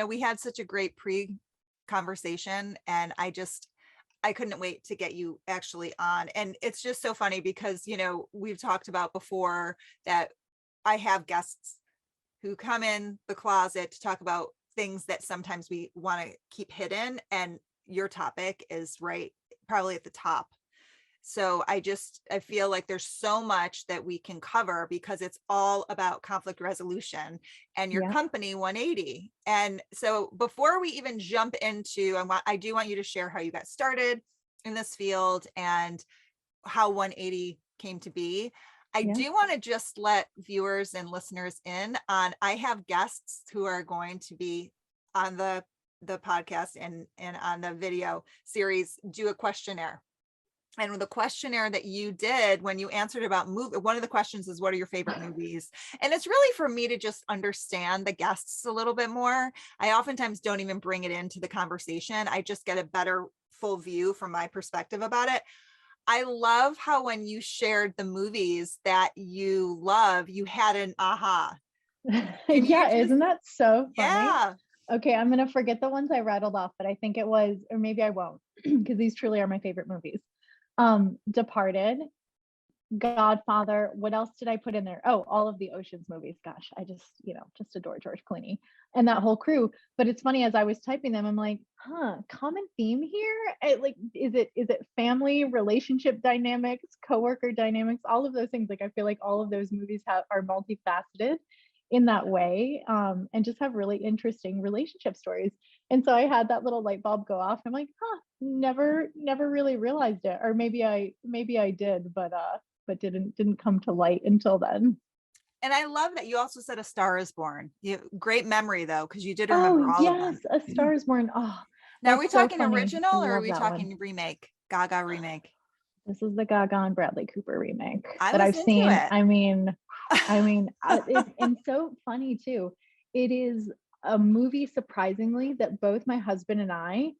we had such a great conversation, and I couldn't wait to get you actually on. And it's just so funny because, we've talked about before that I have guests who come in the closet to talk about things that sometimes we want to keep hidden. And your topic is probably at the top. So I feel like there's so much that we can cover because it's all about conflict resolution and your company 180. And so before we even jump into, I do want you to share how you got started in this field and how 180 came to be. I do want to just let viewers and listeners in on, I have guests who are going to be on the podcast and on the video series, do a questionnaire. And the questionnaire that you did when you answered about one of the questions is, what are your favorite movies? And it's really for me to just understand the guests a little bit more. I oftentimes don't even bring it into the conversation. I just get a better full view from my perspective about it. I love how when you shared the movies that you love, you had an aha. Isn't that so funny? Yeah. Okay, I'm going to forget the ones I rattled off, but I think it was, or maybe I won't, because these truly are my favorite movies. Departed, Godfather. What else did I put in there? Oh, all of the Ocean's movies. Gosh, I just adore George Clooney and that whole crew. But it's funny, as I was typing them, I'm like, common theme here. Is it family, relationship dynamics, coworker dynamics, all of those things? Like, I feel like all of those movies are multifaceted in that way, and just have really interesting relationship stories. And so I had that little light bulb go off. I'm like, never really realized it. Or maybe I did, but didn't come to light until then. And I love that you also said A Star Is Born. Great memory though, because you did remember all of them. A Star Is Born. Oh, now are we talking so original or are we talking remake? Gaga remake? This is the Gaga and Bradley Cooper remake that I've seen. I mean, and so funny too. It is a movie, surprisingly, that both my husband and I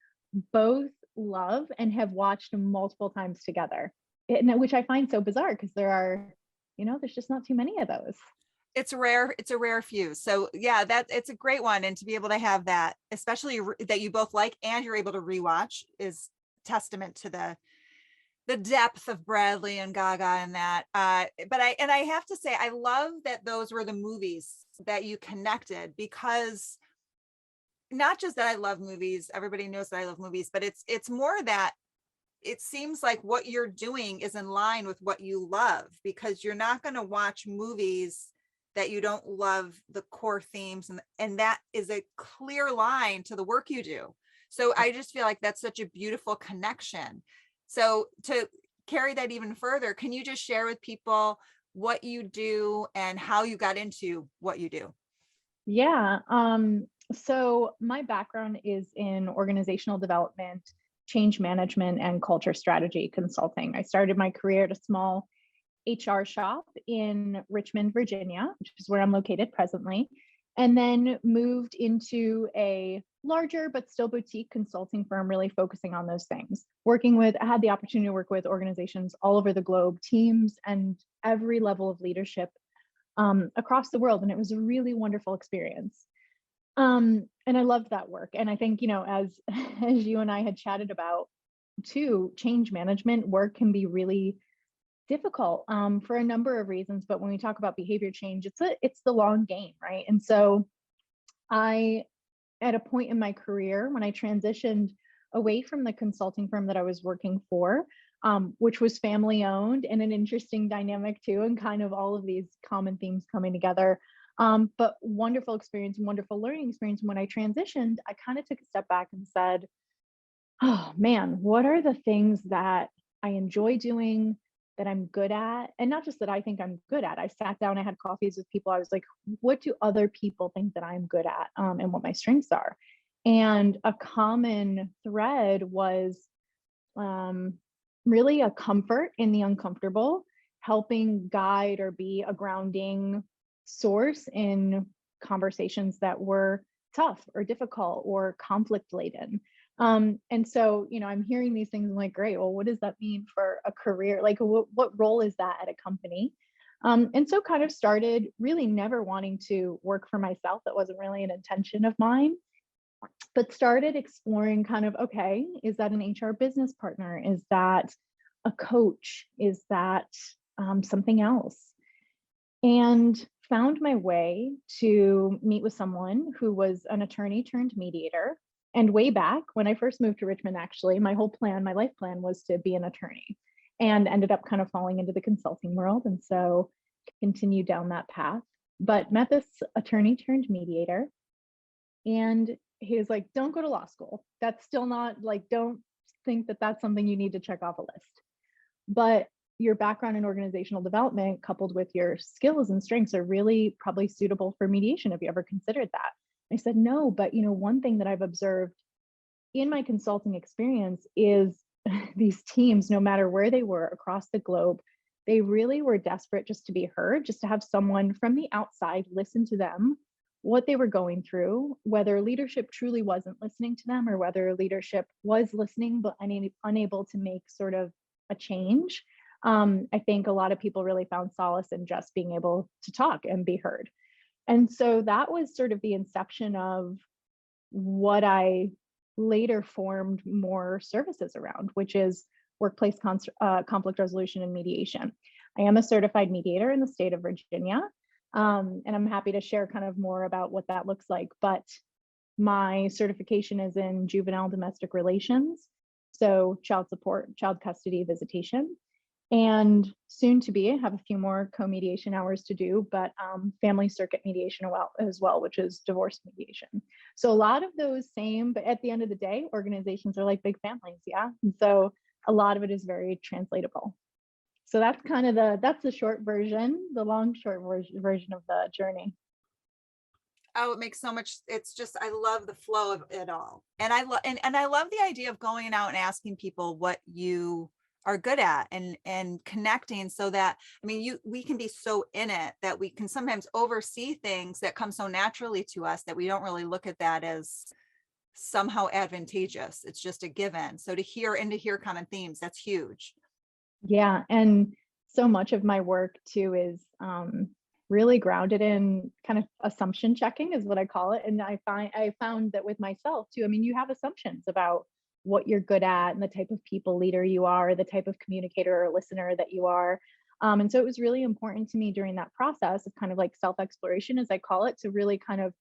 both love and have watched multiple times together, which I find so bizarre because there are, there's just not too many of those. It's a rare few. So yeah, it's a great one. And to be able to have that, especially that you both like and you're able to rewatch, is testament to the depth of Bradley and Gaga and that. But I have to say, I love that those were the movies that you connected, because not just that I love movies, everybody knows that I love movies, but it's more that it seems like what you're doing is in line with what you love, because you're not going to watch movies that you don't love the core themes. And that is a clear line to the work you do. So I just feel like that's such a beautiful connection. So to carry that even further, can you just share with people what you do and how you got into what you do? Yeah. So my background is in organizational development, change management, and culture strategy consulting. I started my career at a small HR shop in Richmond, Virginia, which is where I'm located presently, and then moved into a larger but still boutique consulting firm, really focusing on those things. I had the opportunity to work with organizations all over the globe, teams, and every level of leadership across the world. And it was a really wonderful experience. And I loved that work. And I think, as you and I had chatted about too, change management work can be really difficult for a number of reasons. But when we talk about behavior change, it's the long game, right? And so at a point in my career when I transitioned away from the consulting firm that I was working for, which was family owned, and an interesting dynamic too, and kind of all of these common themes coming together. But wonderful experience, wonderful learning experience. When I transitioned, I kind of took a step back and said, oh man, what are the things that I enjoy doing, that I'm good at? And not just that I think I'm good at. I sat down, I had coffees with people. I was like, what do other people think that I'm good at, and what my strengths are? And a common thread was really a comfort in the uncomfortable, helping guide or be a grounding source in conversations that were tough or difficult or conflict laden. And so, I'm hearing these things and like, great, well, what does that mean for a career? Like, what role is that at a company? And so kind of started really never wanting to work for myself. That wasn't really an intention of mine. but started exploring kind of, okay, is that an HR business partner? Is that a coach? Is that something else? And found my way to meet with someone who was an attorney turned mediator. And way back when I first moved to Richmond, actually, my whole plan, my life plan was to be an attorney, and ended up kind of falling into the consulting world. And so continued down that path, but met this attorney turned mediator. And he was like, don't go to law school. That's still not like, don't think that that's something you need to check off a list. But your background in organizational development coupled with your skills and strengths are really probably suitable for mediation. Have you ever considered that? I said, no, but one thing that I've observed in my consulting experience is these teams, no matter where they were across the globe, they really were desperate just to be heard, just to have someone from the outside listen to them, what they were going through, whether leadership truly wasn't listening to them or whether leadership was listening but unable to make sort of a change. I think a lot of people really found solace in just being able to talk and be heard. And so that was sort of the inception of what I later formed more services around, which is workplace conflict resolution and mediation. I am a certified mediator in the state of Virginia, and I'm happy to share kind of more about what that looks like. But my certification is in juvenile domestic relations, so child support, child custody, visitation, and soon to be, I have a few more co-mediation hours to do, but family circuit mediation as well, which is divorce mediation. So a lot of those same, but at the end of the day, organizations are like big families, yeah? And so a lot of it is very translatable. So that's kind of that's the short version, the long short version of the journey. Oh, it makes so much, it's just, I love the flow of it all. And I love, and I love the idea of going out and asking people what you are good at and connecting, so that, I mean, we can be so in it that we can sometimes oversee things that come so naturally to us that we don't really look at that as somehow advantageous. It's just a given. So to hear common themes, that's huge. Yeah, and so much of my work too is really grounded in kind of assumption checking is what I call it. And I found that with myself too, I mean, you have assumptions about what you're good at and the type of people leader you are, the type of communicator or listener that you are. And so it was really important to me during that process of kind of like self-exploration, as I call it, to really kind of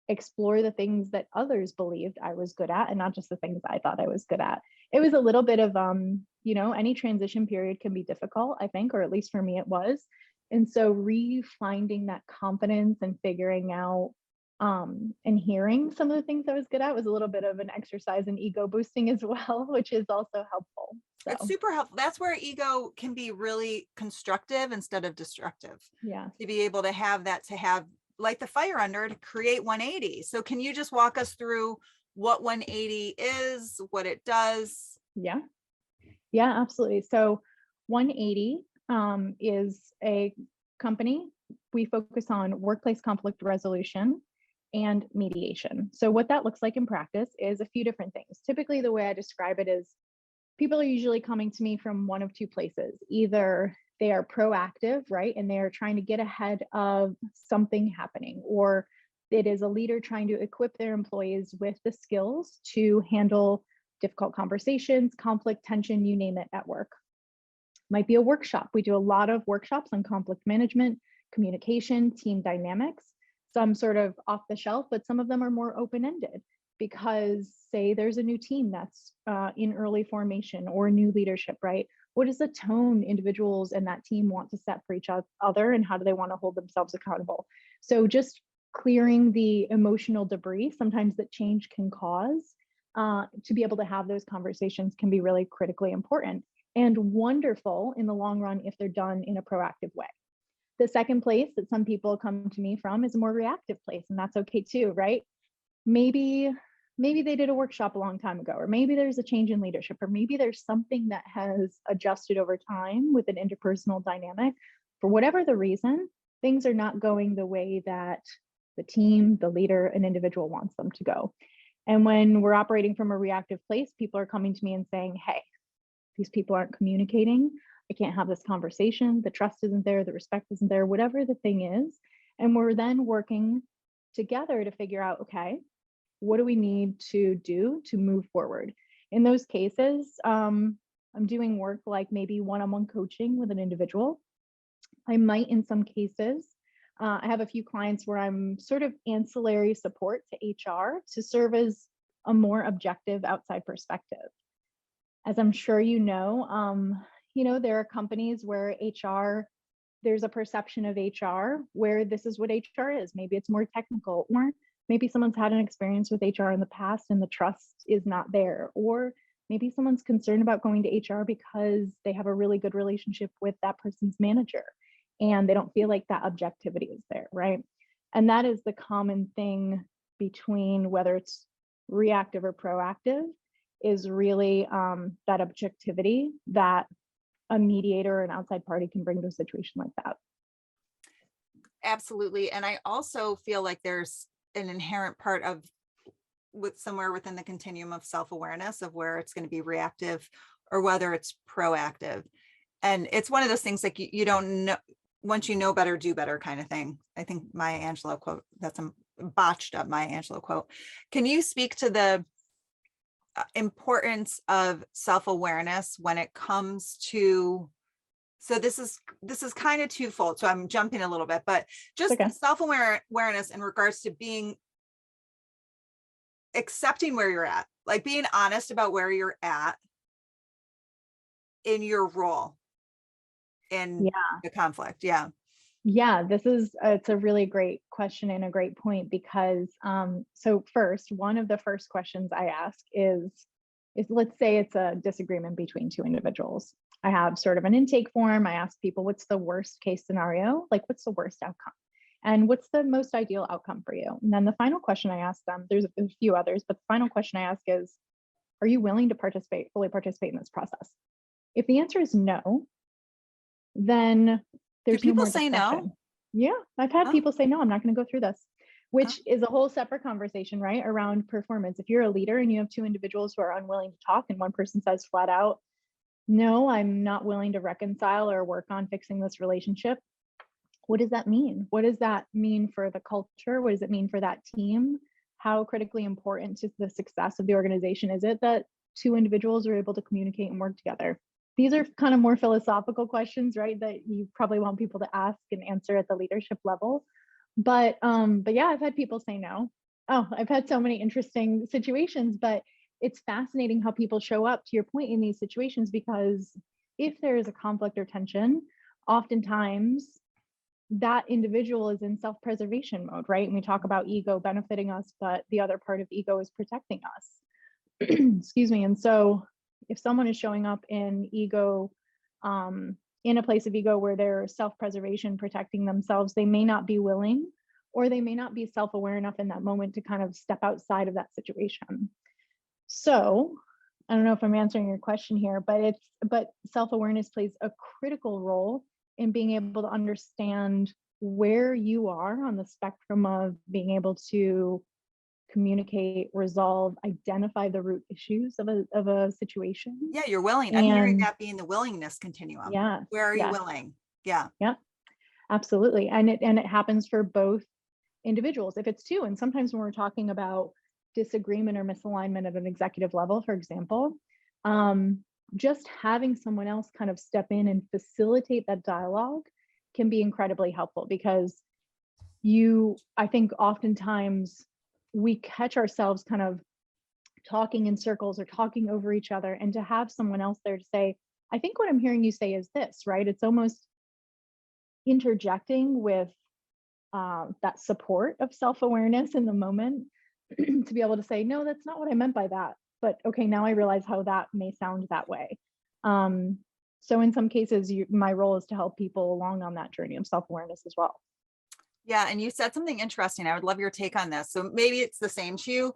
explore the things that others believed I was good at and not just the things I thought I was good at. It was a little bit of, any transition period can be difficult, I think, or at least for me it was. And so re-finding that confidence and figuring out and hearing some of the things I was good at was a little bit of an exercise in ego boosting as well, which is also helpful. So. It's super helpful. That's where ego can be really constructive instead of destructive. Yeah. To be able to have that, to have like the fire under, to create 180. So can you just walk us through what 180 is, what it does? Yeah. Yeah, absolutely. So 180 is a company. We focus on workplace conflict resolution and mediation. So what that looks like in practice is a few different things. Typically, the way I describe it is people are usually coming to me from one of two places. Either they are proactive, right? And they are trying to get ahead of something happening, or it is a leader trying to equip their employees with the skills to handle difficult conversations, conflict, tension, you name it, at work. Might be a workshop. We do a lot of workshops on conflict management, communication, team dynamics. Some sort of off the shelf, but some of them are more open-ended because, say, there's a new team that's in early formation or new leadership, right? What is the tone individuals and that team want to set for each other, and how do they want to hold themselves accountable? So just clearing the emotional debris sometimes that change can cause, to be able to have those conversations can be really critically important and wonderful in the long run if they're done in a proactive way. The second place that some people come to me from is a more reactive place, and that's okay too, right? Maybe they did a workshop a long time ago, or maybe there's a change in leadership, or maybe there's something that has adjusted over time with an interpersonal dynamic. For whatever the reason, things are not going the way that the team, the leader, an individual wants them to go. And when we're operating from a reactive place, people are coming to me and saying, hey, these people aren't communicating. I can't have this conversation. The trust isn't there. The respect isn't there, whatever the thing is. And we're then working together to figure out, okay, what do we need to do to move forward? In those cases, I'm doing work like maybe one-on-one coaching with an individual. I might, in some cases, I have a few clients where I'm sort of ancillary support to HR to serve as a more objective outside perspective. As I'm sure there are companies where there's a perception of HR where this is what HR is. Maybe it's more technical, or maybe someone's had an experience with HR in the past and the trust is not there. Or maybe someone's concerned about going to HR because they have a really good relationship with that person's manager and they don't feel like that objectivity is there, right? And that is the common thing between whether it's reactive or proactive, is really that objectivity that a mediator or an outside party can bring to a situation like that. Absolutely. And I also feel like there's an inherent part of somewhere within the continuum of self-awareness of where it's going to be reactive or whether it's proactive. And it's one of those things like you don't know, once you know better, do better kind of thing. I think Maya Angelou quote, that's a botched up Maya Angelou quote. Can you speak to the importance of self-awareness when it comes to, so this is kind of twofold, so I'm jumping a little bit, but just Okay. self-awareness in regards to being accepting where you're at, like being honest about where you're at in your role in the conflict. Yeah, it's a really great question and a great point, because so first, one of the first questions I ask is let's say it's a disagreement between two individuals. I have sort of an intake form. I ask people, what's the worst case scenario? Like, what's the worst outcome? And what's the most ideal outcome for you? And then the final question I ask them, there's a few others, but the final question I ask is, are you willing to fully participate in this process? If the answer is no, then there's no more say discussion. no? Yeah, I've had people say, no, I'm not going to go through this, which is a whole separate conversation, right? Around performance. If you're a leader and you have two individuals who are unwilling to talk and one person says flat out, no, I'm not willing to reconcile or work on fixing this relationship. What does that mean? What does that mean for the culture? What does it mean for that team? How critically important to the success of the organization is it that two individuals are able to communicate and work together? These are kind of more philosophical questions, right? That you probably want people to ask and answer at the leadership level. But yeah, I've had people say no. Oh, I've had so many interesting situations, but it's fascinating how people show up, to your point, in these situations, because if there is a conflict or tension, oftentimes that individual is in self-preservation mode, right? And we talk about ego benefiting us, but the other part of ego is protecting us. Excuse me. And so if someone is showing up in ego, in a place of ego where they're self-preservation, protecting themselves, they may not be willing, or they may not be self-aware enough in that moment to kind of step outside of that situation. So I don't know if I'm answering your question here, but self-awareness plays a critical role in being able to understand where you are on the spectrum of being able to communicate, resolve, identify the root issues of a situation. Yeah, you're willing. I'm hearing that being the willingness continuum. Yeah. Where are you willing? Yeah. Yeah, absolutely. And it happens for both individuals. If it's two, and sometimes when we're talking about disagreement or misalignment at an executive level, for example, just having someone else kind of step in and facilitate that dialogue can be incredibly helpful, because I think oftentimes we catch ourselves kind of talking in circles or talking over each other, and to have someone else there to say, I think what I'm hearing you say is this, right? It's almost interjecting with that support of self-awareness in the moment to be able to say, no, that's not what I meant by that. But okay, now I realize how that may sound that way. So in some cases, my role is to help people along on that journey of self-awareness as well. Yeah, and you said something interesting. I would love your take on this. So maybe it's the same to you.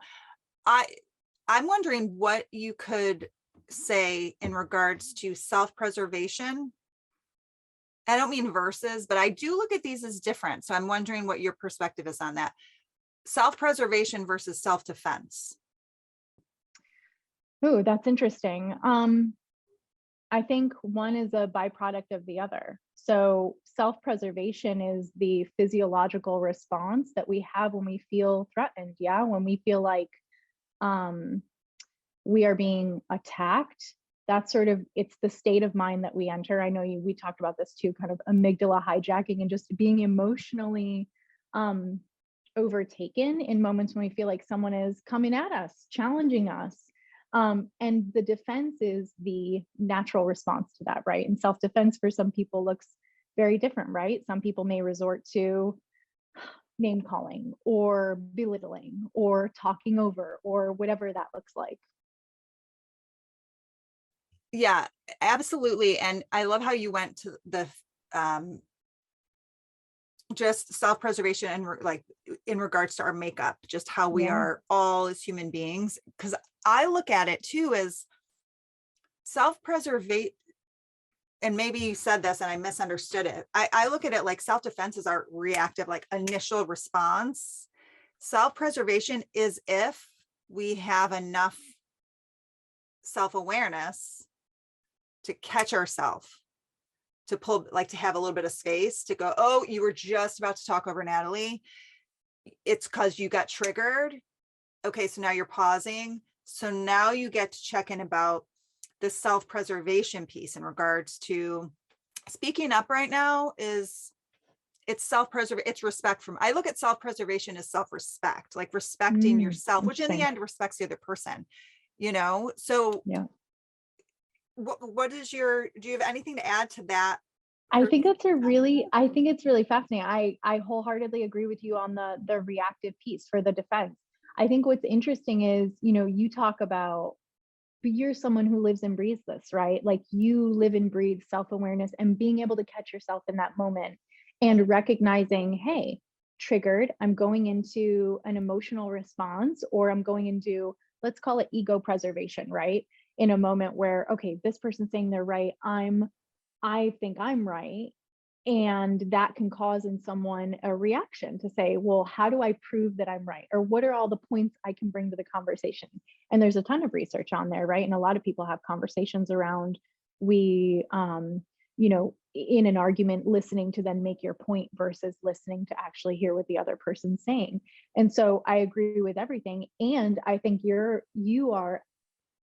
I'm wondering what you could say in regards to self-preservation. I don't mean versus, but I do look at these as different. So I'm wondering what your perspective is on that. Self-preservation versus self-defense. Oh, that's interesting. I think one is a byproduct of the other. So self-preservation is the physiological response that we have when we feel threatened. Yeah. When we feel like um, we are being attacked. That's sort of, it's the state of mind that we enter. I know we talked about this too, kind of amygdala hijacking and just being emotionally um, overtaken in moments when we feel like someone is coming at us, challenging us. And the defense is the natural response to that, right? And self-defense for some people looks very different, right? Some people may resort to name calling or belittling or talking over or whatever that looks like. Yeah, absolutely. And I love how you went to the just self-preservation and like in regards to our makeup, just how we Yeah. are all as human beings. Because I look at it too as self-preservation, and maybe you said this and I misunderstood it. I look at it like self-defense is our reactive, like initial response. Self-preservation is if we have enough self-awareness to catch ourselves, to pull, like to have a little bit of space to go, oh, you were just about to talk over Natalie. It's because you got triggered. Okay, so now you're pausing. So now you get to check in about the self-preservation piece in regards to speaking up right now is it's self-preservation, it's respect from, I look at self-preservation as self-respect, like respecting yourself, which in the Interesting. end respects the other person, So Yeah. what is do you have anything to add to that? I think that's I think it's really fascinating. I wholeheartedly agree with you on the reactive piece for the defense. I think what's interesting is, you talk about, but you're someone who lives and breathes this, right? Like you live and breathe self-awareness and being able to catch yourself in that moment and recognizing, hey, triggered, I'm going into an emotional response, or I'm going into, let's call it ego preservation, right? In a moment where, okay, this person's saying they're right, I think I'm right. And that can cause in someone a reaction to say, well, how do I prove that I'm right? Or what are all the points I can bring to the conversation? And there's a ton of research on there, right? And a lot of people have conversations around in an argument, listening to then make your point versus listening to actually hear what the other person's saying. And so I agree with everything. And I think you are,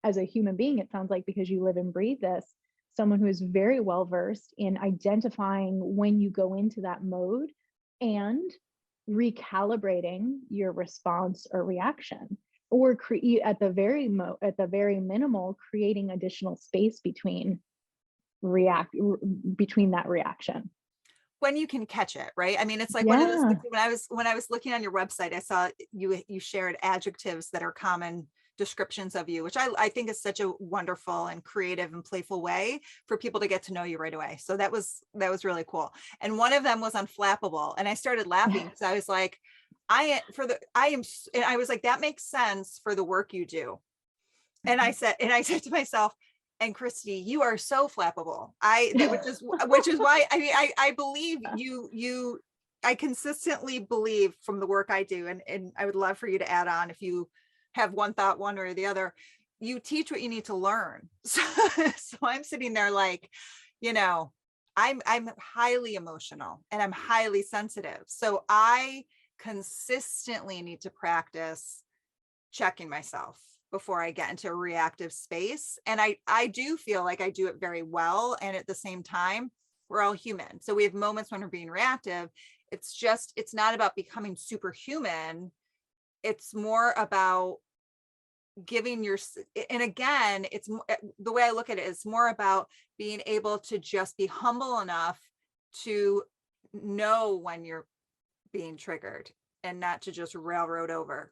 as a human being, it sounds like, because you live and breathe this, someone who is very well versed in identifying when you go into that mode and recalibrating your response or reaction, or at the very minimal, creating additional space between that reaction. When you can catch it, right? I mean, it's like one of those Yeah. things, when I was looking on your website, I saw you shared adjectives that are common descriptions of you, which I think is such a wonderful and creative and playful way for people to get to know you right away. So that was really cool. And one of them was unflappable. And I started laughing because I was like, I was like, that makes sense for the work you do. And I said to myself, and Christy, you are so flappable. Which is why, I mean, I believe I consistently believe from the work I do, and I would love for you to add on if you have one thought, one or the other. You teach what you need to learn. So I'm sitting there like, I'm highly emotional and I'm highly sensitive. So I consistently need to practice checking myself before I get into a reactive space. And I do feel like I do it very well. And at the same time, we're all human. So we have moments when we're being reactive. It's not about becoming superhuman. It's more about and again, it's the way I look at it is more about being able to just be humble enough to know when you're being triggered and not to just railroad over.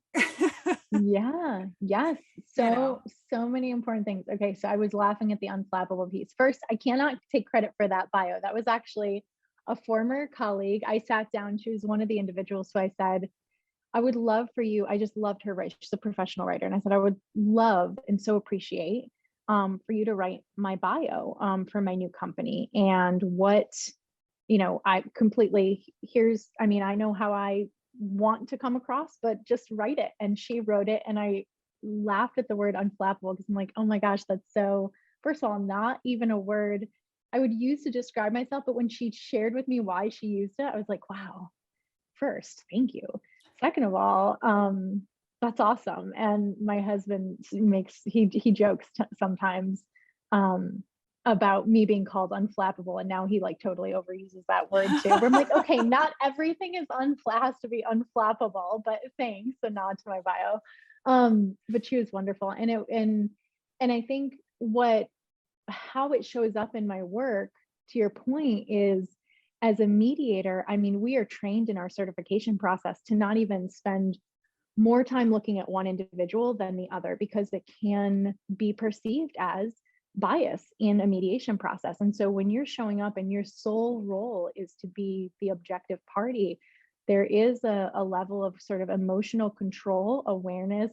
Yeah. Yes. you know So many important things. Okay. So I was laughing at the unflappable piece. First, I cannot take credit for that bio. That was actually a former colleague. I sat down. She was one of the individuals. So I said, I would love for you. I just loved her write. She's a professional writer. And I said, I would love and so appreciate for you to write my bio for my new company. And I completely, I know how I want to come across, but just write it. And she wrote it. And I laughed at the word unflappable because I'm like, oh my gosh, that's so, first of all, not even a word I would use to describe myself. But when she shared with me why she used it, I was like, wow, first, thank you. Second of all, that's awesome. And my husband he jokes sometimes um, about me being called unflappable, and now he like totally overuses that word too. Where I'm like, okay, not everything is has to be unflappable, but thanks, a nod to my bio. But she was wonderful, and I think how it shows up in my work, to your point, is as a mediator, I mean, we are trained in our certification process to not even spend more time looking at one individual than the other, because it can be perceived as bias in a mediation process. And so when you're showing up and your sole role is to be the objective party, there is a level of sort of emotional control, awareness,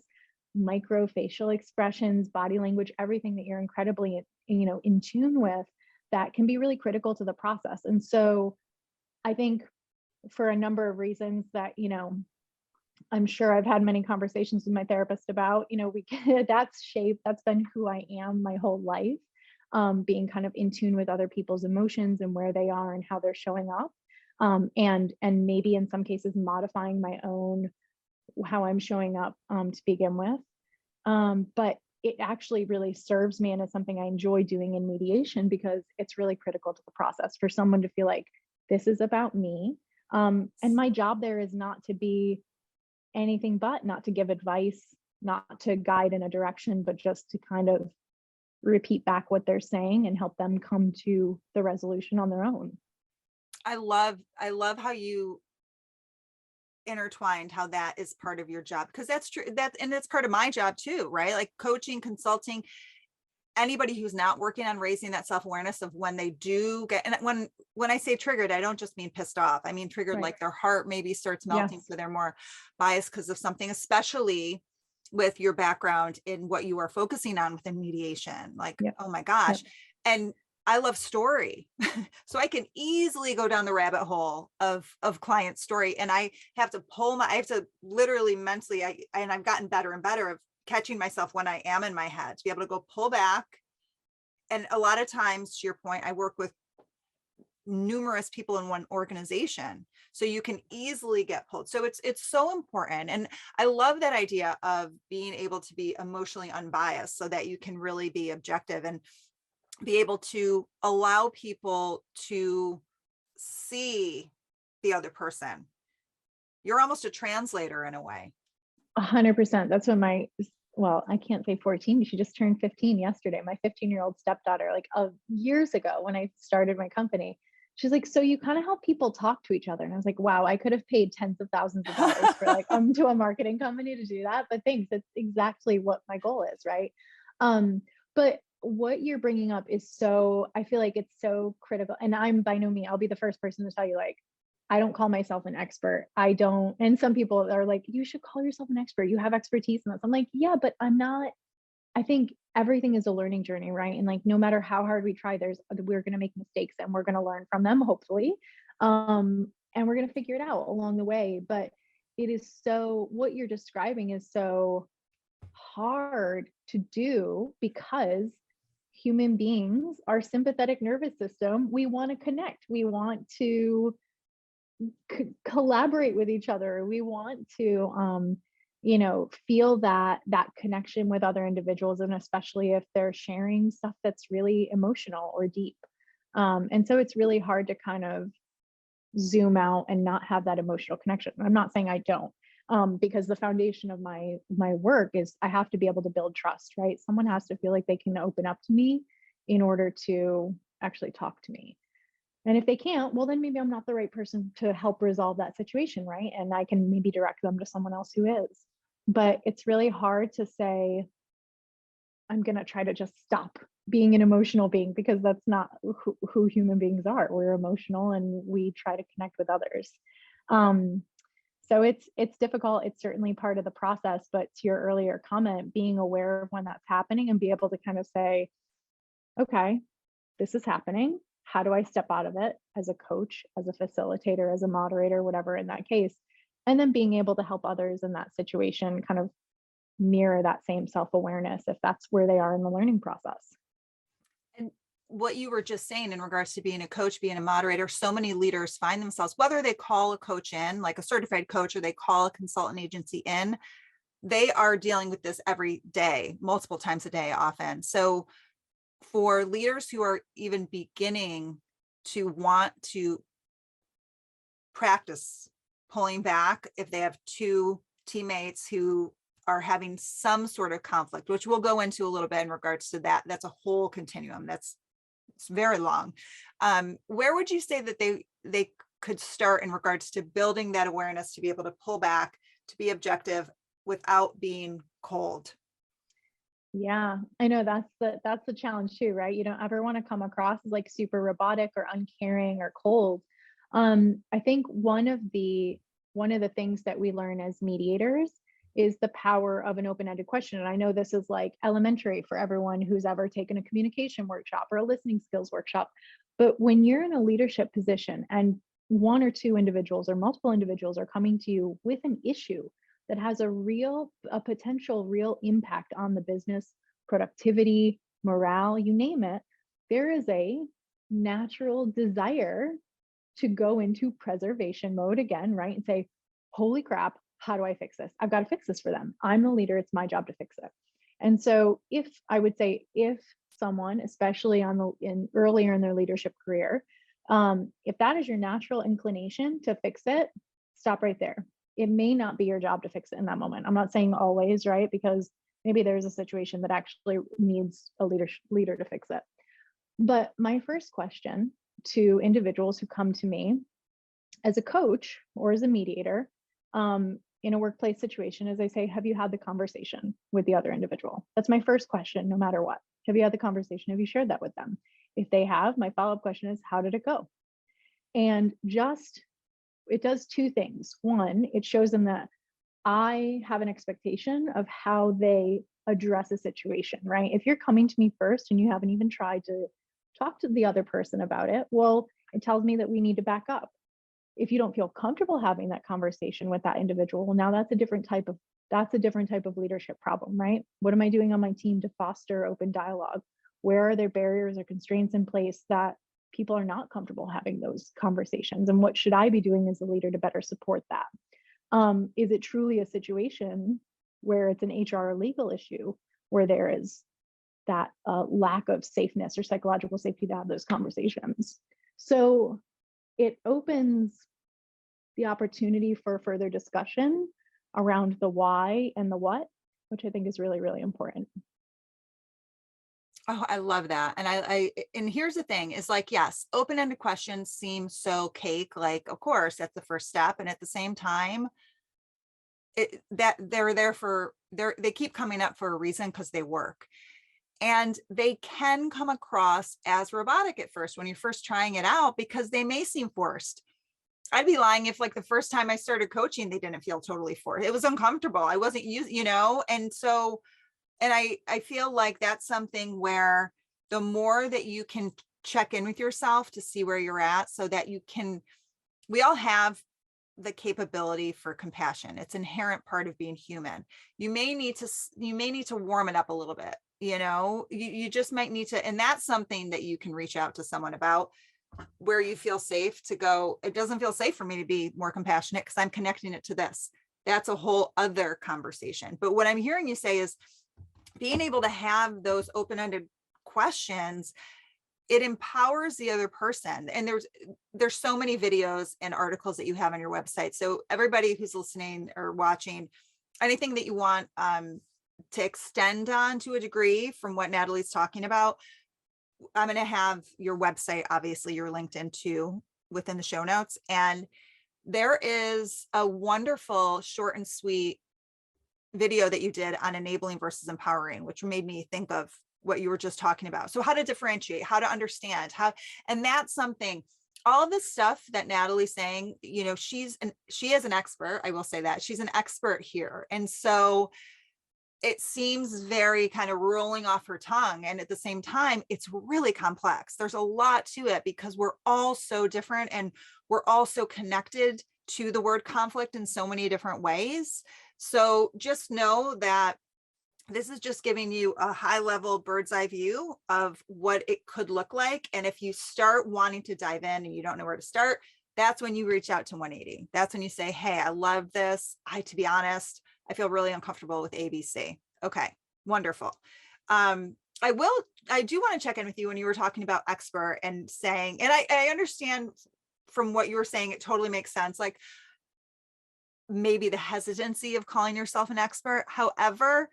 micro facial expressions, body language, everything that you're incredibly, in tune with, that can be really critical to the process. And so I think, for a number of reasons that, I'm sure I've had many conversations with my therapist about, that's been who I am my whole life, being kind of in tune with other people's emotions and where they are and how they're showing up. And maybe in some cases modifying my own, how I'm showing up, to begin with. But it actually really serves me, and it's something I enjoy doing in mediation, because it's really critical to the process for someone to feel like this is about me. And my job there is not to be anything but, not to give advice, not to guide in a direction, but just to kind of repeat back what they're saying and help them come to the resolution on their own. I love how you intertwined how that is part of your job, because that's true. And that's part of my job too, right? Like coaching, consulting, anybody who's not working on raising that self-awareness of when they do get, and when I say triggered, I don't just mean pissed off. I mean triggered, Right. like their heart maybe starts melting, Yes. so they're more biased because of something, especially with your background in what you are focusing on within mediation. Like, Yep. oh my gosh. Yep. And I love story. So I can easily go down the rabbit hole of client story. And I have to literally mentally, and I've gotten better and better of catching myself when I am in my head, to be able to go pull back. And a lot of times, to your point, I work with numerous people in one organization, so you can easily get pulled. So it's so important. And I love that idea of being able to be emotionally unbiased, so that you can really be objective and be able to allow people to see the other person. You're almost a translator in a way. 100%. That's what I can't say 14. She just turned 15 yesterday. My 15-year-old stepdaughter, like years ago when I started my company, she's like, so you kind of help people talk to each other. And I was like, wow, I could have paid tens of thousands of dollars for to a marketing company to do that. But thanks. That's exactly what my goal is. Right. But what you're bringing up is I feel like it's so critical. And I'm by no means, I'll be the first person to tell you, like, I don't call myself an expert. I don't. And some people are like, you should call yourself an expert. You have expertise in this. I'm like, yeah, but I'm not. I think everything is a learning journey, right? And like, no matter how hard we try, we're going to make mistakes and we're going to learn from them, hopefully. And we're going to figure it out along the way. But what you're describing is so hard to do, because human beings, our sympathetic nervous system, we want to connect. We want to collaborate with each other. We want to feel that connection with other individuals, and especially if they're sharing stuff that's really emotional or deep. And so it's really hard to kind of zoom out and not have that emotional connection. I'm not saying I don't, because the foundation of my work is I have to be able to build trust, right? Someone has to feel like they can open up to me in order to actually talk to me. And if they can't, well, then maybe I'm not the right person to help resolve that situation, right? And I can maybe direct them to someone else who is. But it's really hard to say, I'm going to try to just stop being an emotional being, because that's not who human beings are. We're emotional and we try to connect with others. So it's difficult. It's certainly part of the process. But to your earlier comment, being aware of when that's happening and be able to kind of say, okay, this is happening. How do I step out of it as a coach, as a facilitator, as a moderator, whatever in that case? And then being able to help others in that situation kind of mirror that same self-awareness if that's where they are in the learning process. And what you were just saying in regards to being a coach, being a moderator, so many leaders find themselves, whether they call a coach in, like a certified coach, or they call a consultant agency in, they are dealing with this every day, multiple times a day, often. So for leaders who are even beginning to want to practice pulling back, if they have two teammates who are having some sort of conflict, which we'll go into a little bit in regards to that, that's a whole continuum. It's very long. Where would you say that they could start in regards to building that awareness to be able to pull back, to be objective without being cold? Yeah, I know that's the challenge too, right? You don't ever want to come across as like super robotic or uncaring or cold. I think one of the things that we learn as mediators is the power of an open-ended question. And I know this is like elementary for everyone who's ever taken a communication workshop or a listening skills workshop. But when you're in a leadership position and one or two individuals or multiple individuals are coming to you with an issue that has a potential real impact on the business, productivity, morale, you name it, there is a natural desire to go into preservation mode again, right? And say, holy crap, how do I fix this? I've got to fix this for them. I'm the leader. It's my job to fix it. And so if someone, especially earlier in their leadership career, if that is your natural inclination to fix it, stop right there. It may not be your job to fix it in that moment. I'm not saying always, right? Because maybe there's a situation that actually needs a leader to fix it. But my first question to individuals who come to me as a coach or as a mediator in a workplace situation is I say, have you had the conversation with the other individual? That's my first question, no matter what. Have you had the conversation? Have you shared that with them? If they have, my follow-up question is, how did it go? And it does two things. One, it shows them that I have an expectation of how they address a situation, right? If you're coming to me first and you haven't even tried to talk to the other person about it, well, it tells me that we need to back up. If you don't feel comfortable having that conversation with that individual, well, now that's a different type of leadership problem, right? What am I doing on my team to foster open dialogue? Where are there barriers or constraints in place that people are not comfortable having those conversations? And what should I be doing as a leader to better support that? Is it truly a situation where it's an HR or legal issue where there is that lack of safeness or psychological safety to have those conversations? So it opens the opportunity for further discussion around the why and the what, which I think is really, really important. Oh, I love that. And here's the thing is like, yes, open-ended questions seem so cake, like, of course, that's the first step. And at the same time, they keep coming up for a reason, because they work. And they can come across as robotic at first when you're first trying it out, because they may seem forced. I'd be lying if like the first time I started coaching, they didn't feel totally forced. It was uncomfortable. I wasn't used, and so, and I feel like that's something where the more that you can check in with yourself to see where you're at, so that we all have the capability for compassion. It's an inherent part of being human. You may need to warm it up a little bit. You just might need to, and that's something that you can reach out to someone about, where you feel safe to go, it doesn't feel safe for me to be more compassionate because I'm connecting it to this. That's a whole other conversation. But what I'm hearing you say is being able to have those open-ended questions, it empowers the other person. And there's so many videos and articles that you have on your website. So everybody who's listening or watching, anything that you want to extend on to a degree from what Natalie's talking about, I'm going to have your website, obviously your LinkedIn too, within the show notes. And there is a wonderful short and sweet video that you did on enabling versus empowering, which made me think of what you were just talking about. So how to differentiate, how to understand, and that's something, all this stuff that Natalie's saying, she is an expert. I will say that she's an expert here. And so it seems very kind of rolling off her tongue. And at the same time, it's really complex. There's a lot to it because we're all so different, and we're all so connected to the word conflict in so many different ways. So just know that this is just giving you a high level bird's eye view of what it could look like. And if you start wanting to dive in and you don't know where to start, that's when you reach out to 180. That's when you say, hey, I love this. To be honest, I feel really uncomfortable with ABC. Okay, wonderful. I do want to check in with you when you were talking about expert and saying, and I understand from what you were saying, it totally makes sense. Like maybe the hesitancy of calling yourself an expert. However,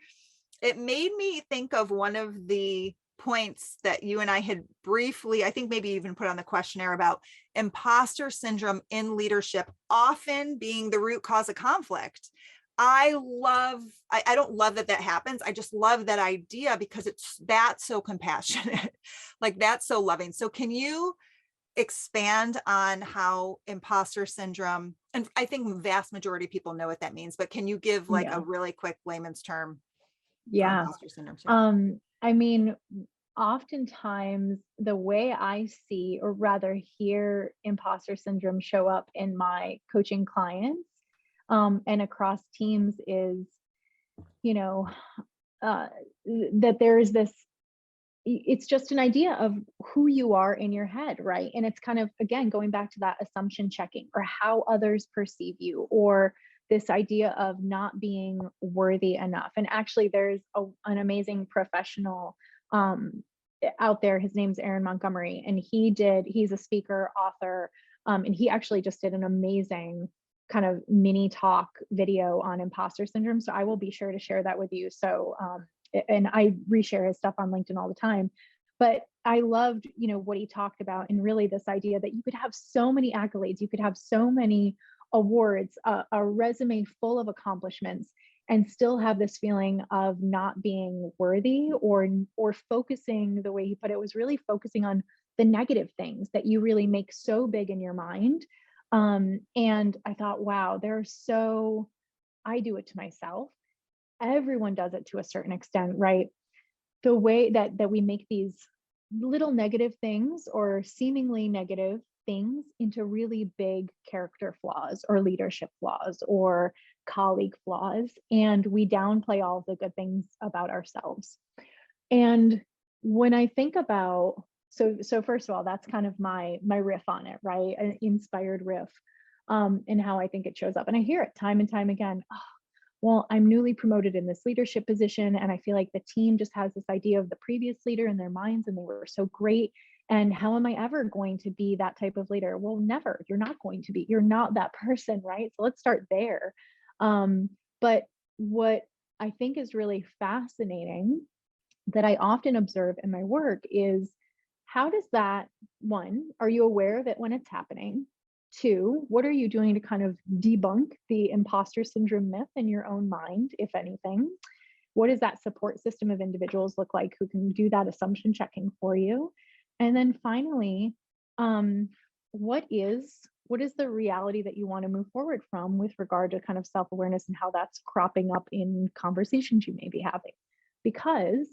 it made me think of one of the points that you and I had briefly, I think maybe even put on the questionnaire, about imposter syndrome in leadership often being the root cause of conflict. I don't love that happens. I just love that idea because that's so compassionate, like that's so loving. So can you expand on how imposter syndrome, and I think vast majority of people know what that means, but can you give like a Yeah. really quick layman's term for Yeah. imposter syndrome too? I mean, oftentimes the way I see, or rather hear, imposter syndrome show up in my coaching clients, and across teams is, you know, uh, that there's this, it's just an idea of who you are in your head, right? And it's kind of, again, going back to that assumption checking, or how others perceive you, or this idea of not being worthy enough. And actually, there's an amazing professional out there. His name's Aaron Montgomery, and he's a speaker, author, and he actually just did an amazing kind of mini talk video on imposter syndrome. So I will be sure to share that with you. So, and I reshare his stuff on LinkedIn all the time. But I loved, what he talked about, and really this idea that you could have so many accolades, you could have so many awards, a resume full of accomplishments, and still have this feeling of not being worthy, or focusing, the way he put it was really focusing on the negative things that you really make so big in your mind. And I thought, wow, I do it to myself. Everyone does it to a certain extent, right? The way that we make these little negative things, or seemingly negative things, into really big character flaws, or leadership flaws, or colleague flaws, and we downplay all the good things about ourselves. And when I think about, so first of all, that's kind of my riff on it, right? An inspired riff, and how I think it shows up. And I hear it time and time again. Oh, well, I'm newly promoted in this leadership position, and I feel like the team just has this idea of the previous leader in their minds, and they were so great. And how am I ever going to be that type of leader? Well, never. You're not going to be. You're not that person, right? So let's start there. But what I think is really fascinating, that I often observe in my work, is how does that, one, are you aware of it when it's happening? Two, what are you doing to kind of debunk the imposter syndrome myth in your own mind, if anything? What does that support system of individuals look like who can do that assumption checking for you? And then finally, what is the reality that you want to move forward from, with regard to kind of self-awareness, and how that's cropping up in conversations you may be having? Because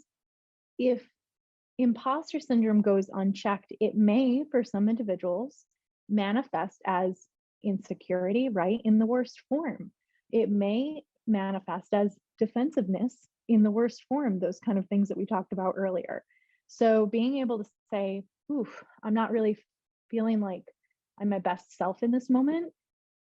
if imposter syndrome goes unchecked, it may, for some individuals, manifest as insecurity, right? In the worst form. It may manifest as defensiveness in the worst form, those kind of things that we talked about earlier. So being able to say, oof, I'm not really feeling like I'm my best self in this moment.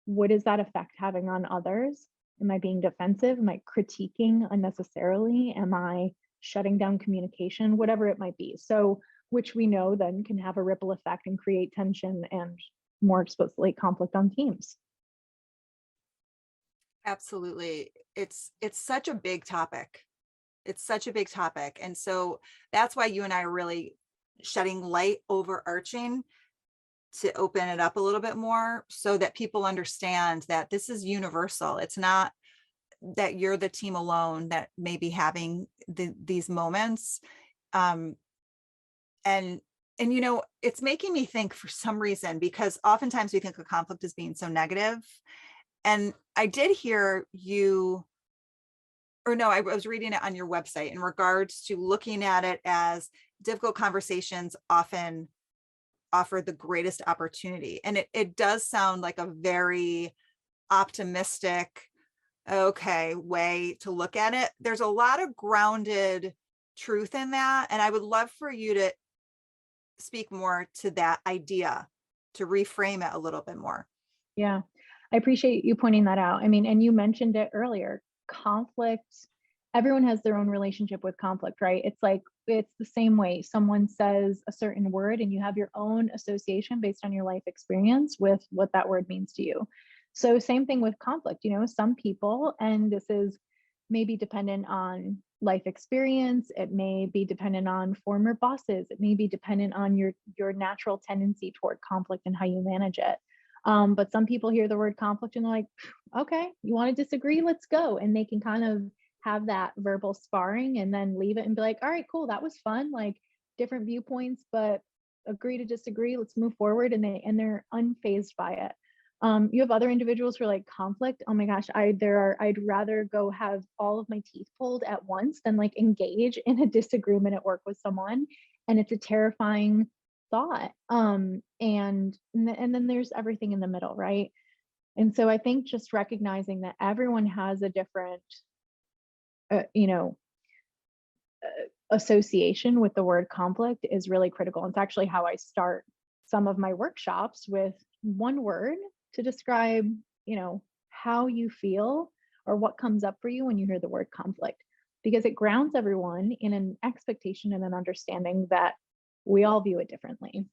What is that effect having on others? Am I being defensive? Am I critiquing unnecessarily? Am I shutting down communication? Whatever it might be. So, which we know then can have a ripple effect and create tension, and more explicitly, conflict on teams. Absolutely. It's such a big topic. It's such a big topic. And so that's why you and I are really shedding light overarching to open it up a little bit more, so that people understand that this is universal. It's not that you're the team alone that may be having these moments. Um, and it's making me think, for some reason, because oftentimes we think of conflict as being so negative. And I did hear you, or no, I was reading it on your website in regards to looking at it as difficult conversations often offer the greatest opportunity. And it does sound like a very optimistic okay way to look at it. There's a lot of grounded truth in that. And I would love for you to speak more to that idea, to reframe it a little bit more. Yeah, I appreciate you pointing that out. I mean, and you mentioned it earlier, conflict, everyone has their own relationship with conflict, right? It's like, it's the same way someone says a certain word and you have your own association based on your life experience with what that word means to you. So, same thing with conflict, some people, and this is maybe dependent on life experience, it may be dependent on former bosses, it may be dependent on your natural tendency toward conflict and how you manage it. But some people hear the word conflict and they're like, okay, you want to disagree? Let's go. And they can kind of have that verbal sparring and then leave it and be like, all right, cool, that was fun. Like different viewpoints, but agree to disagree. Let's move forward. And they're unfazed by it. You have other individuals who are like conflict. Oh my gosh, I'd rather go have all of my teeth pulled at once than like engage in a disagreement at work with someone. And it's a terrifying thought. And then there's everything in the middle, right? And so I think just recognizing that everyone has a different, uh, you know, association with the word conflict is really critical. It's actually how I start some of my workshops with one word to describe, how you feel or what comes up for you when you hear the word conflict, because it grounds everyone in an expectation and an understanding that we all view it differently.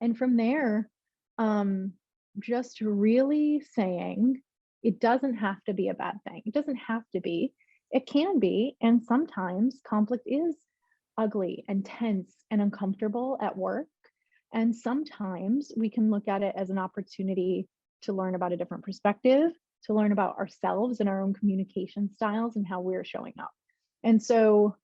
And from there, just really saying it doesn't have to be a bad thing. It doesn't have to be. It can be. And sometimes conflict is ugly and tense and uncomfortable at work. And sometimes we can look at it as an opportunity to learn about a different perspective, to learn about ourselves and our own communication styles and how we're showing up. And so,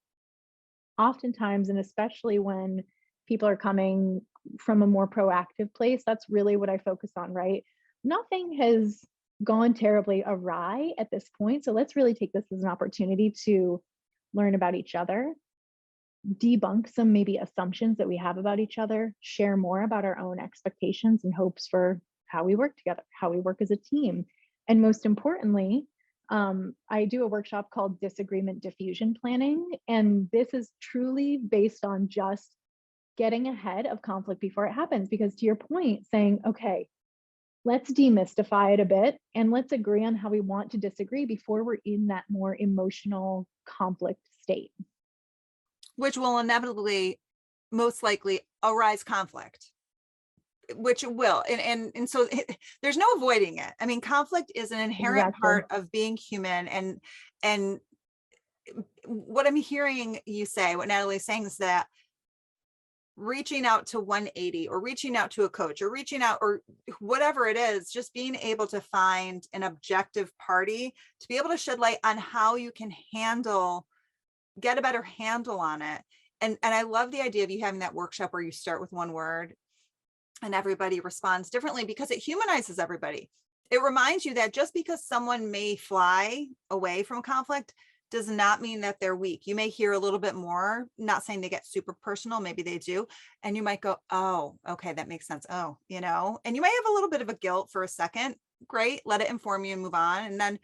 oftentimes, and especially when people are coming from a more proactive place, that's really what I focus on, right? Nothing has gone terribly awry at this point. So let's really take this as an opportunity to learn about each other, debunk some maybe assumptions that we have about each other, share more about our own expectations and hopes for how we work together, how we work as a team. And most importantly, I do a workshop called Disagreement Diffusion Planning. And this is truly based on just getting ahead of conflict before it happens. Because to your point, saying, okay, let's demystify it a bit and let's agree on how we want to disagree before we're in that more emotional conflict state. Which will inevitably, most likely, arise conflict, which it will. And so there's no avoiding it. I mean, conflict is an inherent Exactly. part of being human. And what I'm hearing you say, what Natalie's saying, is that reaching out to 180 or reaching out to a coach or reaching out or whatever it is, just being able to find an objective party to be able to shed light on how you can get a better handle on it. And I love the idea of you having that workshop where you start with one word and everybody responds differently, because it humanizes everybody. It reminds you that just because someone may fly away from conflict does not mean that they're weak. You may hear a little bit more, not saying they get super personal, maybe they do. And you might go, oh, okay, that makes sense. Oh, and you might have a little bit of a guilt for a second. Great. Let it inform you and move on. And then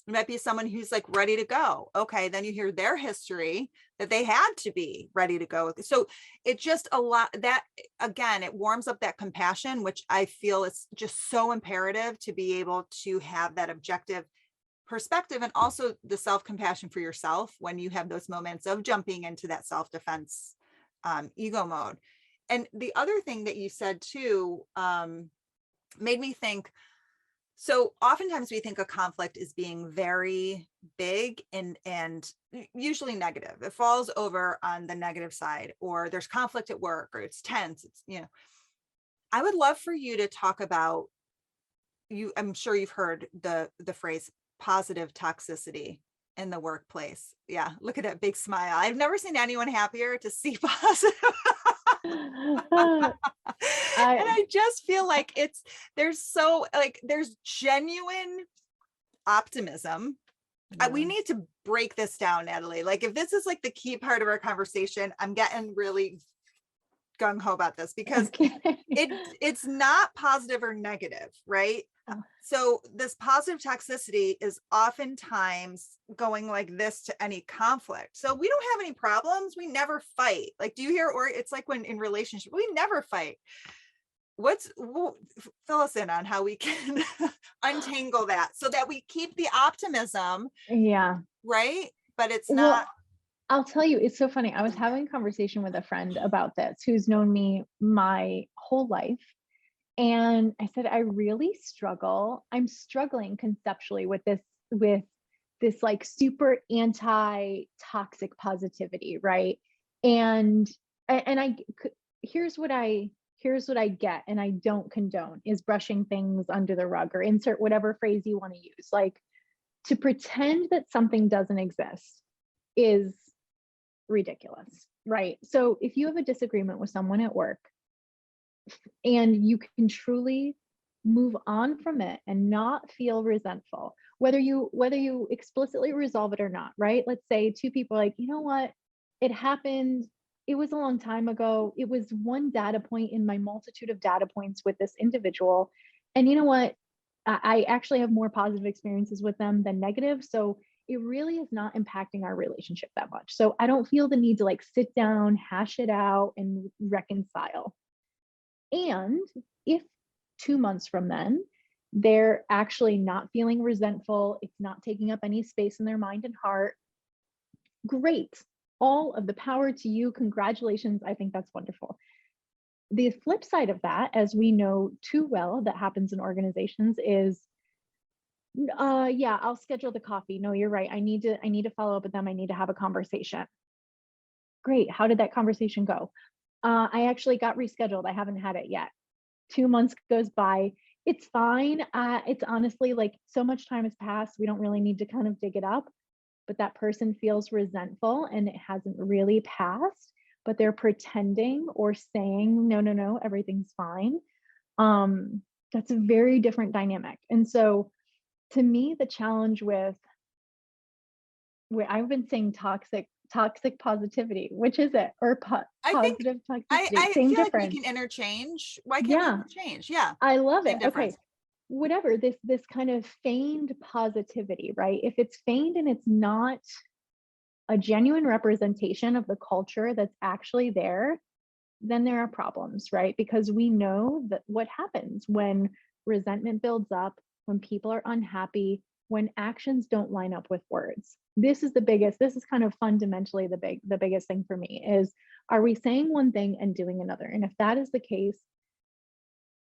it might be someone who's like ready to go. Okay. Then you hear their history that they had to be ready to go. So it just that, again, it warms up that compassion, which I feel is just so imperative to be able to have that objective perspective, and also the self-compassion for yourself when you have those moments of jumping into that self-defense ego mode. And the other thing that you said too made me think, so oftentimes we think of conflict as being very big and usually negative. It falls over on the negative side, or there's conflict at work, or it's tense. I would love for you to talk about, I'm sure you've heard the phrase positive toxicity in the workplace. Yeah, look at that big smile. I've never seen anyone happier to see positive. And I just feel like there's genuine optimism. We need to break this down, Natalie. Like, if this is like the key part of our conversation, I'm getting really gung-ho about this because Okay. it's not positive or negative, right? Oh. So this positive toxicity is oftentimes going like this to any conflict. So we don't have any problems. We never fight. Like, do you hear, or it's like when in relationship, we never fight. Fill us in on how we can untangle that so that we keep the optimism, Yeah. right? But it's Well, not. I'll tell you, it's so funny. I was having a conversation with a friend about this who's known me my whole life. And I said, I really struggle. I'm struggling conceptually with this like super anti-toxic positivity, right? And here's what I get, and I don't condone is brushing things under the rug or insert whatever phrase you want to use. Like, to pretend that something doesn't exist is ridiculous, right? So if you have a disagreement with someone at work and you can truly move on from it and not feel resentful, whether you explicitly resolve it or not, right? Let's say two people are like, you know what, it happened, it was a long time ago, it was one data point in my multitude of data points with this individual, and you know what, I actually have more positive experiences with them than negative, so it really is not impacting our relationship that much, so I don't feel the need to like sit down, hash it out, and reconcile. And if 2 months from then, they're actually not feeling resentful, it's not taking up any space in their mind and heart, great. All of the power to you. Congratulations. I think that's wonderful. The flip side of that, as we know too well, that happens in organizations is, yeah, I'll schedule the coffee. No, you're right. I need to follow up with them. I need to have a conversation. Great. How did that conversation go? I actually got rescheduled. I haven't had it yet. 2 months goes by. It's fine. It's honestly like so much time has passed. We don't really need to kind of dig it up. But that person feels resentful and it hasn't really passed, but they're pretending or saying, no, no, no, everything's fine. That's a very different dynamic. And so to me, the challenge with where I've been saying toxic positivity, which is it? Or I think positive I toxicity, I same feel like we difference. can interchange. Why can't we Yeah, interchange? Yeah, I love same it. difference. Okay. Whatever, this kind of feigned positivity, right? If it's feigned and it's not a genuine representation of the culture that's actually there, then there are problems, right? Because we know that what happens when resentment builds up, when people are unhappy, when actions don't line up with words. This is kind of fundamentally the biggest thing for me is, are we saying one thing and doing another? And if that is the case,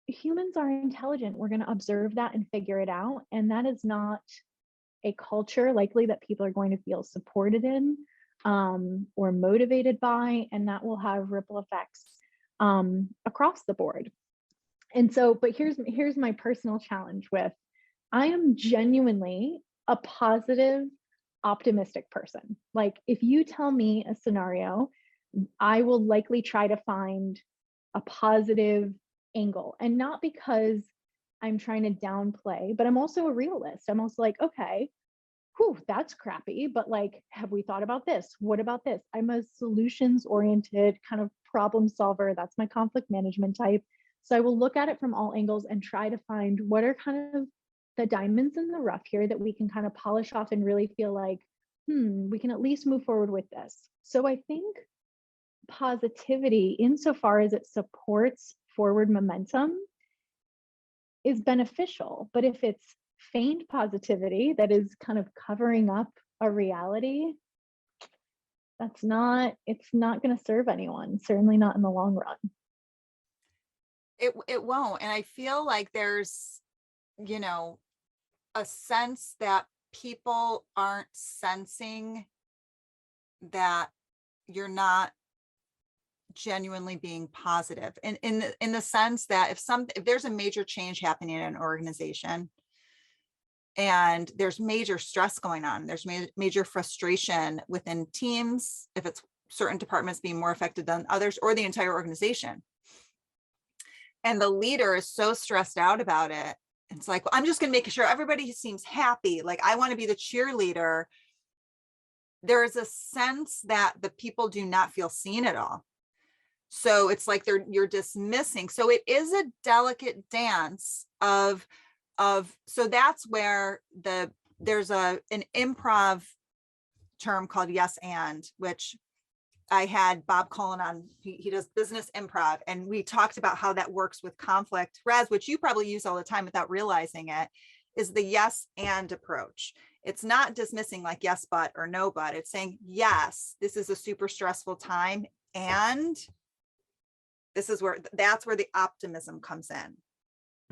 humans are intelligent. We're going to observe that and figure it out. And that is not a culture likely that people are going to feel supported in, or motivated by, and that will have ripple effects across the board. And so, but here's my personal challenge with, I am genuinely a positive, optimistic person. Like, if you tell me a scenario, I will likely try to find a positive angle, and not because I'm trying to downplay, but I'm also a realist. I'm also like, okay, whew, that's crappy, but like, have we thought about this? What about this? I'm a solutions oriented kind of problem solver. That's my conflict management type. So I will look at it from all angles and try to find what are kind of the diamonds in the rough here that we can kind of polish off and really feel like, we can at least move forward with this. So I think positivity, insofar as it supports forward momentum, is beneficial. But if it's feigned positivity that is kind of covering up a reality, it's not going to serve anyone, certainly not in the long run. It won't. And I feel like there's, a sense that people aren't sensing that you're not genuinely being positive, and in the sense that if there's a major change happening in an organization and there's major stress going on, there's major frustration within teams, if it's certain departments being more affected than others, or the entire organization, and the leader is so stressed out about it, it's like, well, I'm just going to make sure everybody seems happy, like I want to be the cheerleader. There is a sense that the people do not feel seen at all. So it's like you're dismissing. So it is a delicate dance of, so that's where there's an improv term called yes and, which I had Bob Cullen on. He does business improv, and we talked about how that works with conflict. Raz, which you probably use all the time without realizing it, is the yes and approach. It's not dismissing like yes, but, or no, but. It's saying, yes, this is a super stressful time. And that's where the optimism comes in.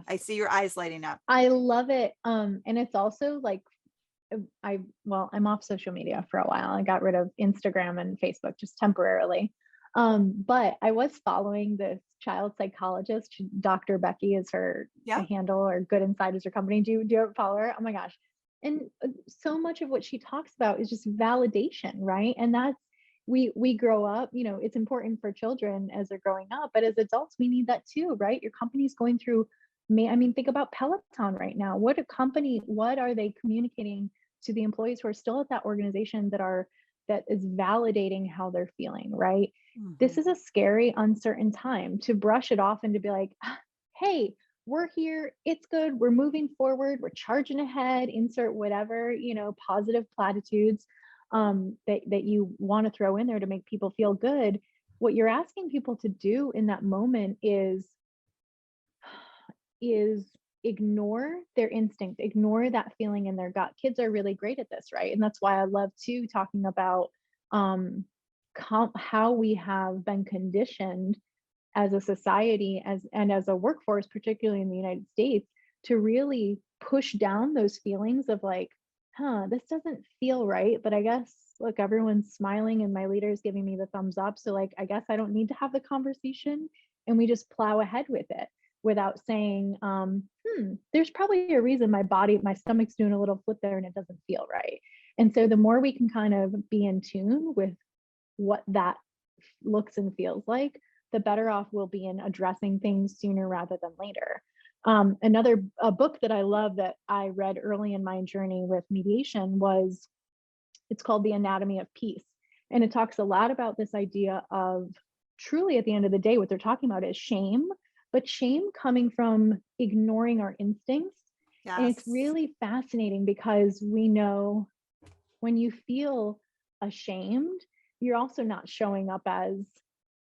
I see your eyes lighting up. I love it. And it's also like, I'm off social media for a while. I got rid of Instagram and Facebook just temporarily. But I was following this child psychologist. Dr. Becky is her handle, or Good Inside is her company. Do you ever follow her? Oh my gosh. And so much of what she talks about is just validation, right? And that's, we grow up, it's important for children as they're growing up, but as adults, we need that too, right? Your company's going through, think about Peloton right now. What are they communicating to the employees who are still at that organization that is validating how they're feeling, right? Mm-hmm. This is a scary, uncertain time to brush it off and to be like, hey, we're here, it's good, we're moving forward, we're charging ahead, insert whatever, positive platitudes that you want to throw in there to make people feel good. What you're asking people to do in that moment is ignore their instinct, ignore that feeling in their gut. Kids are really great at this, right? And that's why I love too talking about how we have been conditioned as a society, and as a workforce, particularly in the United States, to really push down those feelings of like, this doesn't feel right, but I guess, look, everyone's smiling and my leader is giving me the thumbs up, so like, I guess I don't need to have the conversation, and we just plow ahead with it without saying, there's probably a reason my stomach's doing a little flip there and it doesn't feel right. And so the more we can kind of be in tune with what that looks and feels like, the better off we'll be in addressing things sooner rather than later. Another book that I love that I read early in my journey with mediation it's called The Anatomy of Peace. And it talks a lot about this idea of, truly at the end of the day, what they're talking about is shame, but shame coming from ignoring our instincts. Yes. And it's really fascinating because we know when you feel ashamed, you're also not showing up as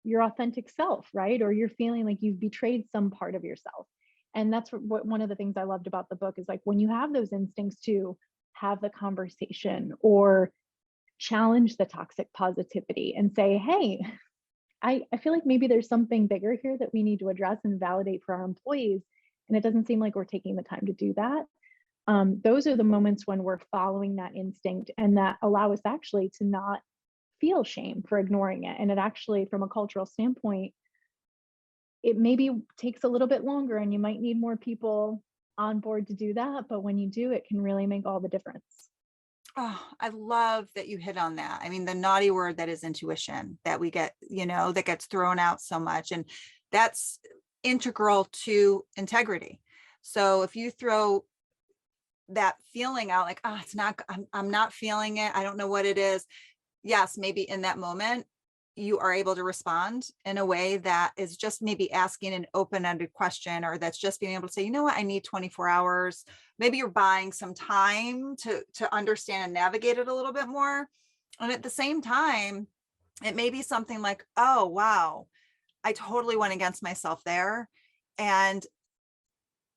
your authentic self, right? Or you're feeling like you've betrayed some part of yourself. And that's what one of the things I loved about the book is, like, when you have those instincts to have the conversation or challenge the toxic positivity and say, hey, I feel like maybe there's something bigger here that we need to address and validate for our employees. And it doesn't seem like we're taking the time to do that. Those are the moments when we're following that instinct, and that allow us actually to not feel shame for ignoring it. And it actually, from a cultural standpoint, it maybe takes a little bit longer and you might need more people on board to do that. But when you do, it can really make all the difference. Oh, I love that you hit on that. I mean, the naughty word that is intuition that we get, that gets thrown out so much. And that's integral to integrity. So if you throw that feeling out, like, it's not, I'm not feeling it, I don't know what it is. Yes, maybe in that moment, you are able to respond in a way that is just maybe asking an open-ended question, or that's just being able to say, you know what, I need 24 hours. Maybe you're buying some time to understand and navigate it a little bit more. And at the same time, it may be something like, oh, wow, I totally went against myself there. And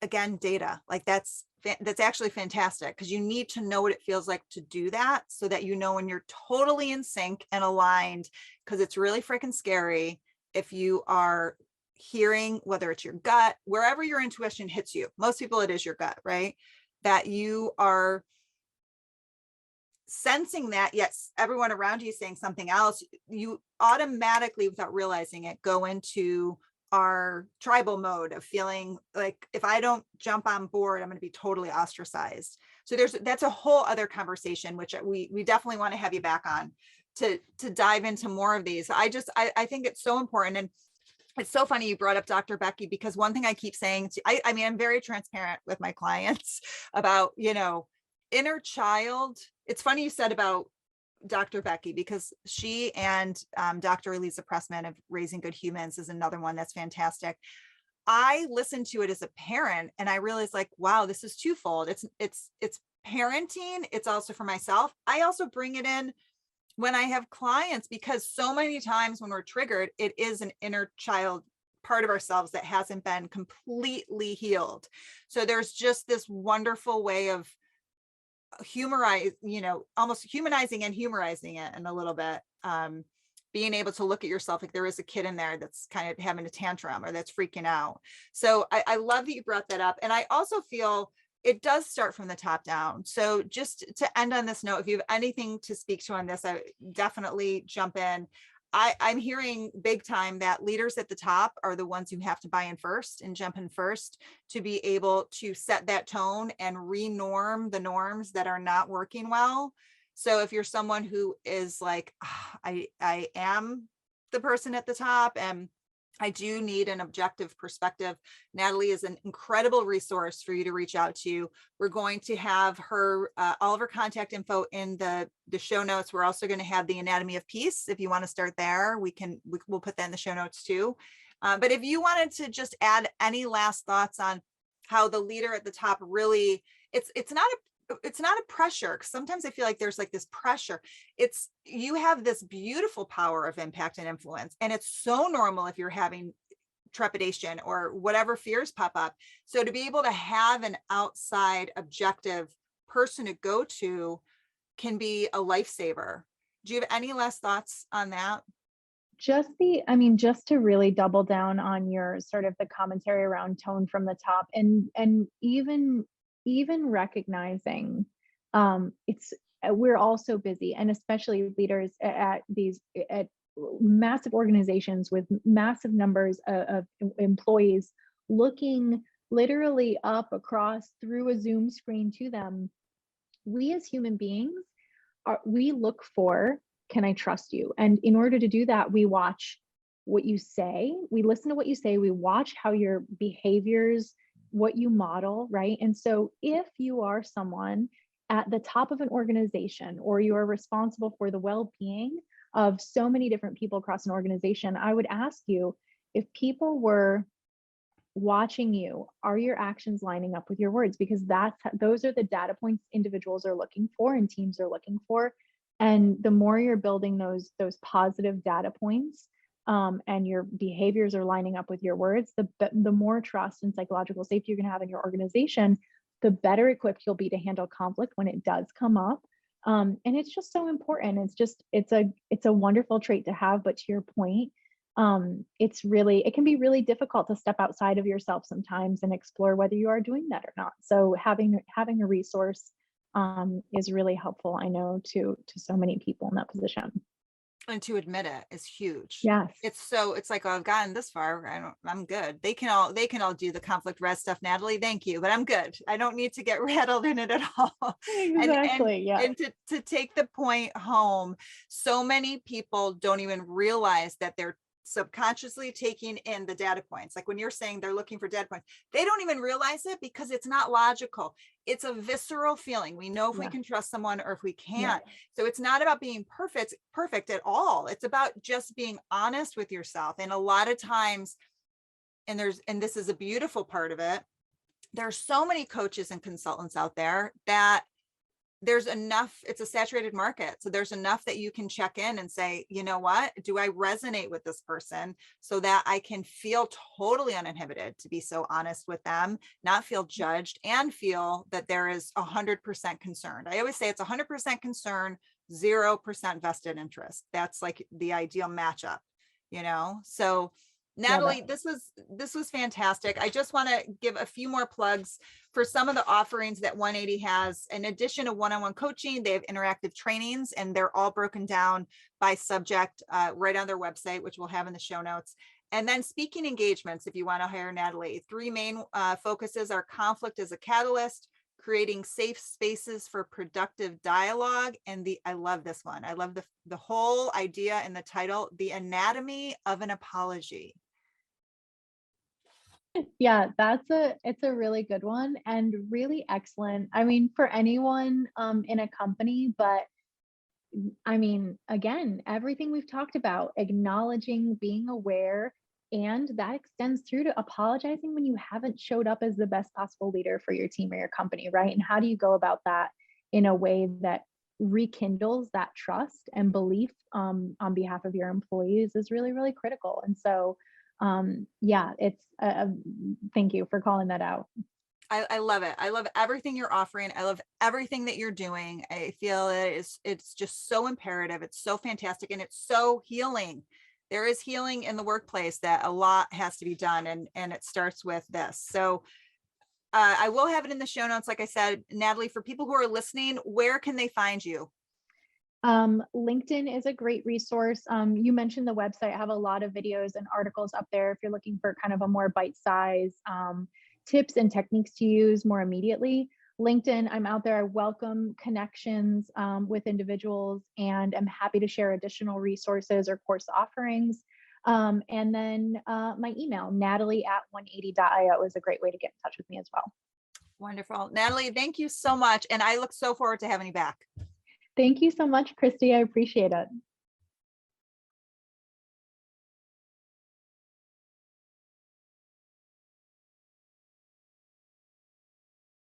again, data, like that's actually fantastic, because you need to know what it feels like to do that, so that when you're totally in sync and aligned, because it's really freaking scary if you are hearing, whether it's your gut, wherever your intuition hits you. Most people, it is your gut, right? That you are sensing that, yes, everyone around you is saying something else. You automatically, without realizing it, go into our tribal mode of feeling like, if I don't jump on board, I'm going to be totally ostracized. So that's a whole other conversation, which we definitely want to have you back on to dive into more of these. I think it's so important. And it's so funny you brought up Dr. Becky, because one thing I keep saying I mean, I'm very transparent with my clients about, inner child. It's funny you said about Dr. Becky, because she and Dr. Elisa Pressman of Raising Good Humans is another one that's fantastic. I listened to it as a parent and I realized like, wow, this is twofold. It's parenting. It's also for myself. I also bring it in when I have clients, because so many times when we're triggered, it is an inner child part of ourselves that hasn't been completely healed. So there's just this wonderful way of almost humanizing and humorizing it in a little bit. Being able to look at yourself like there is a kid in there that's kind of having a tantrum or that's freaking out. So I love that you brought that up. And I also feel it does start from the top down. So just to end on this note, if you have anything to speak to on this, I definitely jump in. I'm hearing big time that leaders at the top are the ones who have to buy in first and jump in first to be able to set that tone and re-norm the norms that are not working well. So if you're someone who is like, I am the person at the top and I do need an objective perspective, Natalie is an incredible resource for you to reach out to. We're going to have her, all of her contact info in the show notes. We're also going to have the Anatomy of Peace. If you want to start there, we'll put that in the show notes too. But if you wanted to just add any last thoughts on how the leader at the top really, it's not a pressure, because sometimes I feel like there's like this pressure. You have this beautiful power of impact and influence, and it's so normal if you're having trepidation or whatever fears pop up. So to be able to have an outside objective person to go to can be a lifesaver. Do you have any last thoughts on that? Just just to really double down on your sort of the commentary around tone from the top, and even recognizing, it's we're all so busy, and especially leaders at these at massive organizations with massive numbers of employees, looking literally up across through a Zoom screen to them. We as human beings we look for, can I trust you? And in order to do that, we watch what you say, we listen to what you say, we watch how your behaviors, what you model, right? And so if you are someone at the top of an organization, or you are responsible for the well-being of so many different people across an organization, I would ask you, if people were watching you, are your actions lining up with your words? Because those are the data points individuals are looking for and teams are looking for. And the more you're building those positive data points, and your behaviors are lining up with your words, the more trust and psychological safety you're going to have in your organization, the better equipped you'll be to handle conflict when it does come up. And it's just so important. It's a wonderful trait to have. But to your point, it can be really difficult to step outside of yourself sometimes and explore whether you are doing that or not. So having a resource is really helpful, I know, to so many people in that position. And to admit it is huge. Yes. It's like, oh, I've gotten this far. I'm good. They can all do the conflict res stuff, Natalie. Thank you. But I'm good. I don't need to get rattled in it at all. Exactly. Yeah. And to take the point home, so many people don't even realize that they're subconsciously taking in the data points. Like when you're saying they're looking for data points, they don't even realize it because it's not logical. It's a visceral feeling. We know if we can trust someone or if we can't. So it's not about being perfect at all. It's about just being honest with yourself. And a lot of times, and this is a beautiful part of it, there's so many coaches and consultants out there that there's enough, it's a saturated market. So there's enough that you can check in and say, you know what, do I resonate with this person, so that I can feel totally uninhibited to be so honest with them, not feel judged, and feel that there is 100% concerned. I always say it's 100% concern, 0% vested interest. That's like the ideal matchup, So Natalie, this was fantastic. I just want to give a few more plugs for some of the offerings that 180 has. In addition to one-on-one coaching, they have interactive trainings, and they're all broken down by subject right on their website, which we'll have in the show notes. And then speaking engagements, if you want to hire Natalie, 3 main focuses are conflict as a catalyst, creating safe spaces for productive dialogue, and I love this one. I love the whole idea and the title, the anatomy of an apology. Yeah, it's a really good one and really excellent. I mean, for anyone in a company, but I mean, again, everything we've talked about, acknowledging, being aware, and that extends through to apologizing when you haven't showed up as the best possible leader for your team or your company, right? And how do you go about that in a way that rekindles that trust and belief on behalf of your employees is really, really critical. And so, yeah, it's thank you for calling that out. I love it. I love everything you're offering. I love everything that you're doing. I feel it's just so imperative. It's so fantastic and it's so healing. There is healing in the workplace that a lot has to be done, and it starts with this. So I will have it in the show notes. Like I said, Natalie, for people who are listening, where can they find you? LinkedIn is a great resource. You mentioned the website. I have a lot of videos and articles up there if you're looking for kind of a more bite-size tips and techniques to use more immediately. LinkedIn, I'm out there. I welcome connections with individuals, and I'm happy to share additional resources or course offerings. And then my email, natalie@180.io, is a great way to get in touch with me as well. Wonderful. Natalie, thank you so much. And I look so forward to having you back. Thank you so much, Christy. I appreciate it.